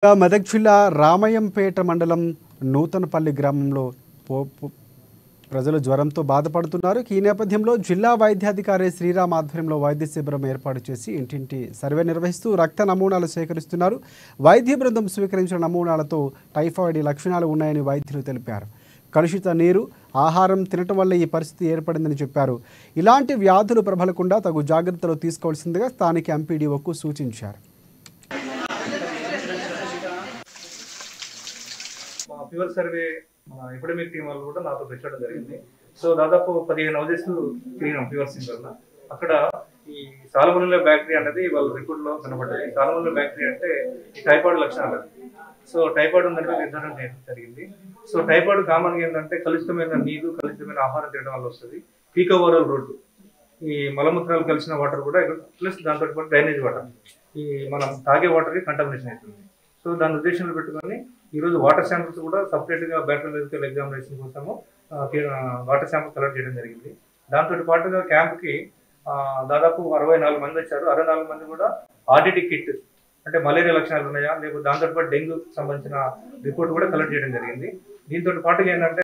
మెదక్ జిల్లా రామయంపేట మండలం నూతనపల్లి గ్రామంలో ప్రజలు జ్వరంతో బాధపడుతున్నారు. ఈ నేపథ్యంలో జిల్లా వైద్యాధికారి శ్రీరామ్ ఆధ్వర్యంలో వైద్య శిబిరం ఏర్పాటు చేసి ఇంటింటి సర్వే నిర్వహిస్తూ రక్త నమూనాలు సేకరిస్తున్నారు. వైద్య బృందం స్వీకరించిన నమూనాలతో టైఫాయిడ్ లక్షణాలు ఉన్నాయని వైద్యులు తెలిపారు. కలుషిత నీరు, ఆహారం తినటం వల్ల ఈ పరిస్థితి ఏర్పడిందని చెప్పారు. ఇలాంటి వ్యాధులు ప్రబలకుండా తగు జాగ్రత్తలు తీసుకోవాల్సిందిగా స్థానిక ఎంపీడీఓకు సూచించారు. ఫీవర్ సర్వే ఎపిడమిక్ టీం వాళ్ళు కూడా నాతో పెట్టడం జరిగింది. సో దాదాపు 15 హౌజెస్ తిరిగినాం ఫీవర్ సెంటర్ లో. అక్కడ ఈ సాల్మోనెల్లా బ్యాక్టీరియా అనేది వాళ్ళ రిపోర్ట్ లో కనబడ్డది. సాల్మోనెల్లా బ్యాక్టీరియా అంటే ఈ టైఫాయిడ్ లక్షణాలు. సో టైఫాయిడ్ ఉందంటే నిర్ధారణ చేయడం జరిగింది. సో టైఫాయిడ్ కామన్ ఏంటంటే కలుషితమైన నీరు, కలుషితమైన ఆహారం తినడం వల్ల వస్తుంది. పీకోవరల్ రోడ్డు, ఈ మలమూత్రాలు కలిసిన వాటర్ కూడా ప్లస్ దాంతో పాటు డ్రైనేజ్ వాటర్, ఈ మనం తాగే వాటర్ కంటామినేషన్ అవుతుంది. సో దాని ఉద్దేశంలో పెట్టుకొని ఈరోజు వాటర్ శాంపిల్స్ కూడా సపరేట్గా బ్యాక్టీరియల్ మెడికల్ ఎగ్జామినేషన్ కోసము వాటర్ శాంపిల్ కలెక్ట్ చేయడం జరిగింది. దాంతో పాటుగా క్యాంప్కి దాదాపు 64 మంది వచ్చారు. 64 మంది కూడా ఆర్డిటీ కిట్ అంటే మలేరియా లక్షణాలు ఉన్నాయా, లేకపోతే దాంతో పాటు డెంగ్యూకి సంబంధించిన రిపోర్ట్ కూడా కలెక్ట్ చేయడం జరిగింది. దీంతో పాటుగా ఏంటంటే